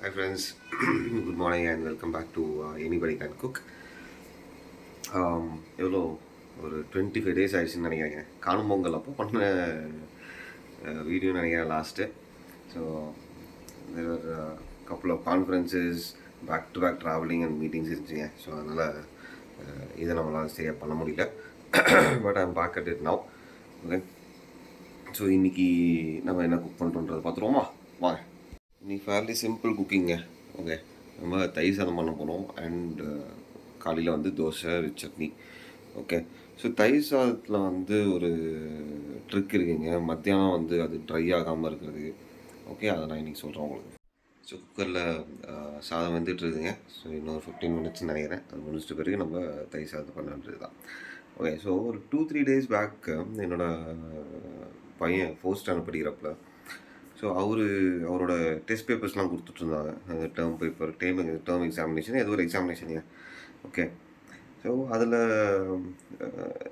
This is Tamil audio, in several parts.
Hi friends, good morning and welcome back to Anybody Can Cook. எவ்வளோ ஒரு 25 days ஆயிடுச்சுன்னு நினைக்கிறேங்க. காணும் பொங்கல் அப்போ பண்ண வீடியோ நினைக்கிறேன் last. So there were a couple of conferences, back to back traveling and meetings இருந்துச்சுங்க. ஸோ அதனால் இதை நம்மளால் சரியாக பண்ண முடியல. But I'm back at it now. Okay, so இன்றைக்கி நம்ம என்ன குக் பண்ணுறோன்றதை பார்த்துருவோமா? வாங்க. இன்னைக்கு ஃபேர்லி சிம்பிள் குக்கிங்க. ஓகே, நம்ம தயிர் சாதம் பண்ண போகிறோம் அண்ட் காலையில் வந்து dosa with chutney. Okay, so தயிர் சாதத்தில் வந்து ஒரு ட்ரிக் இருக்குங்க. மத்தியானம் வந்து அது ட்ரை ஆகாமல் இருக்கிறது. ஓகே, அதை நான் இன்றைக்கி சொல்கிறேன் உங்களுக்கு. ஸோ குக்கரில் சாதம் வந்துட்டுருக்குங்க. ஸோ இன்னொரு 15 minutes நினைக்கிறேன். அது முடிச்சிட்ட பிறகு நம்ம தயிர் சாதத்தை பண்ணன்றது தான். ஓகே, ஸோ ஒரு 2-3 days பேக் என்னோடய பையன் 4th standard படிக்கிறப்பல ஸோ அவரோட டெஸ்ட் பேப்பர்ஸ்லாம் கொடுத்துட்ருந்தாங்க. அந்த டேர்ம் பேப்பர் டேர்ம் எக்ஸாமினேஷன் ஏதோ ஒரு எக்ஸாமினேஷனுங்க. ஓகே, ஸோ அதில்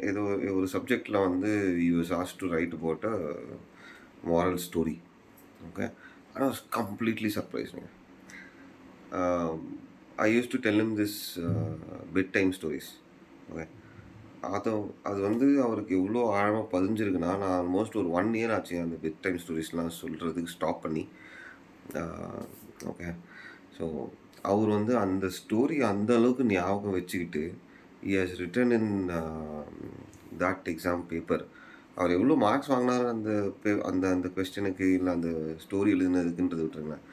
ஏதோ ஒரு சப்ஜெக்டில் வந்து used to write about a moral story. Okay, I was completely சர்ப்ரைஸ்ங்க. I use to tell him this bedtime stories. Okay, அது வந்து அவருக்கு எவ்வளோ ஆழமாக பதிஞ்சிருக்குன்னா, நான் ஆல்மோஸ்ட் ஒரு 1 year ஆச்சு அந்த பெட் டைம் ஸ்டோரிஸ்லாம் சொல்கிறதுக்கு ஸ்டாப் பண்ணி. ஓகே, ஸோ அவர் வந்து அந்த ஸ்டோரி அந்த அளவுக்கு ஞாபகம் வச்சுக்கிட்டு he has written in that exam paper. அவர் எவ்வளோ மார்க்ஸ் வாங்கினார் அந்த அந்த அந்த கொஸ்டினுக்கு இல்லை அந்த ஸ்டோரி எழுதுனதுக்குன்றது விட்டுருங்களேன்.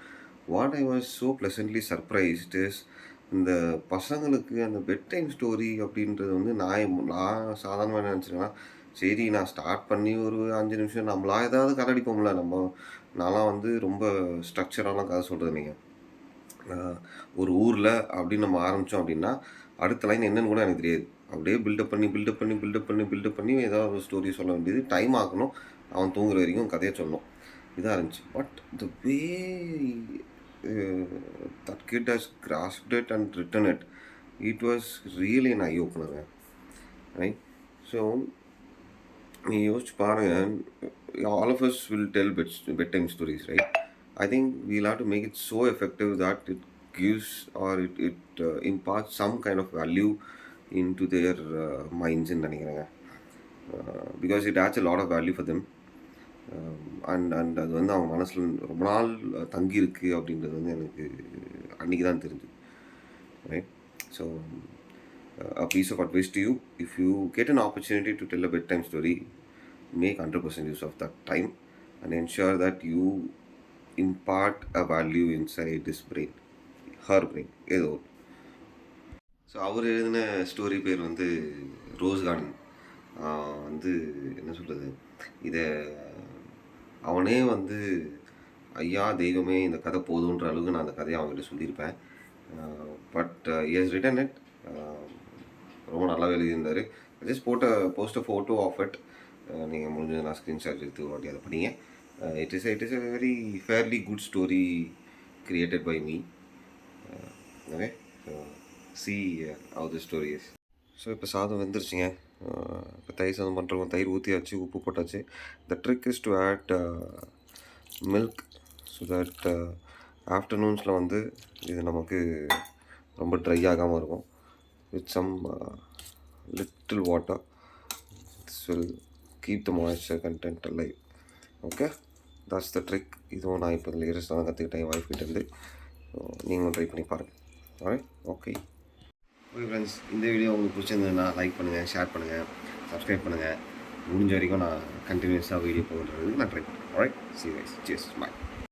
What I was so pleasantly surprised is இந்த பசங்களுக்கு அந்த பெட் டைம் ஸ்டோரி அப்படின்றது வந்து நான் சாதாரணமாக நினச்சிருக்கேன்னா, சரி நான் ஸ்டார்ட் பண்ணி ஒரு 5 நிமிஷம் நம்மளா ஏதாவது கதை அடிப்போம்ல. நான்லாம் வந்து ரொம்ப ஸ்ட்ரக்சராலாம் கதை சொல்கிறது இல்லைங்க. ஒரு ஊரில் அப்படின்னு நம்ம ஆரம்பித்தோம் அப்படின்னா அடுத்த லைன் என்னன்னு கூட எனக்கு தெரியாது. அப்படியே பில்டப் பண்ணி ஏதாவது ஒரு ஸ்டோரி சொல்ல வேண்டியது. டைம் ஆகணும், அவன் தூங்குற வரைக்கும் கதையை சொல்லணும். இதாக இருந்துச்சு. But the way that kid has grasped it and written it, it was really an eye-opener, right? So நீ யோசிச்சு பாருங்க, all of us will tell bedtime stories, right? I think we'll have to make it so effective that it gives or it imparts some kind of value into their minds in நினைக்கிறேங்க. Because it adds a lot of value for them. And அது வந்து அவங்க மனசில் ரொம்ப நாள் தங்கியிருக்கு அப்படின்றது வந்து எனக்கு அன்றைக்கி தான் தெரிஞ்சுது, right? So a piece of advice to you: if you get an opportunity to tell a bedtime story, make 100% use of that time and ensure that you impart a value inside his brain, her brain, ஏதோ. ஸோ அவர் எழுதின ஸ்டோரி பேர் வந்து ரோஸ் கார்டன். வந்து என்ன சொல்கிறது, இதை அவனே வந்து ஐயா தெய்வமே இந்த கதை போதுன்ற அளவுக்கு நான் அந்த கதையை அவங்ககிட்ட சொல்லியிருப்பேன். But is written it. ரொம்ப நல்லாவே எழுதியிருந்தார். Just post a photo of it. நீங்கள் முடிஞ்சது நான் ஸ்க்ரீன்ஷாட் எடுத்து ஒரு வாட்டி அதை பண்ணிங்க. It is a very fairly good story created by me. Okay, so see how the story is. So இப்போ சாதம் வெந்துருச்சுங்க. இப்போ தயிர் சாதம் பண்ணுறவங்க தயிர் ஊற்றியாச்சு, உப்பு போட்டாச்சு. The trick is to add milk so that ஆஃப்டர்நூன்ஸில் வந்து இது நமக்கு ரொம்ப ட்ரை ஆகாமல் இருக்கும். With some little water, this will keep the moisture content alive. Okay, that's the trick. இதுவும் நான் இப்போ லேட்டஸ்ட் தான் கற்றுக்கிட்டேன் என் ஒய்ஃப் கிட்டேருந்து. நீங்களும் ட்ரை பண்ணி பாருங்கள். Alright, okay. ஓகே ஃப்ரெண்ட்ஸ், இந்த வீடியோ உங்களுக்கு பிடிச்சிருந்ததுன்னா லைக் பண்ணுங்கள், ஷேர் பண்ணுங்கள், சப்ஸ்கிரைப் பண்ணுங்கள். முடிஞ்ச வரைக்கும் நான் கண்டினியூஸாக வீடியோ போடுறதுக்கு நான் ட்ரை பண்ணுறேன். Alright, see you guys. Cheers, bye.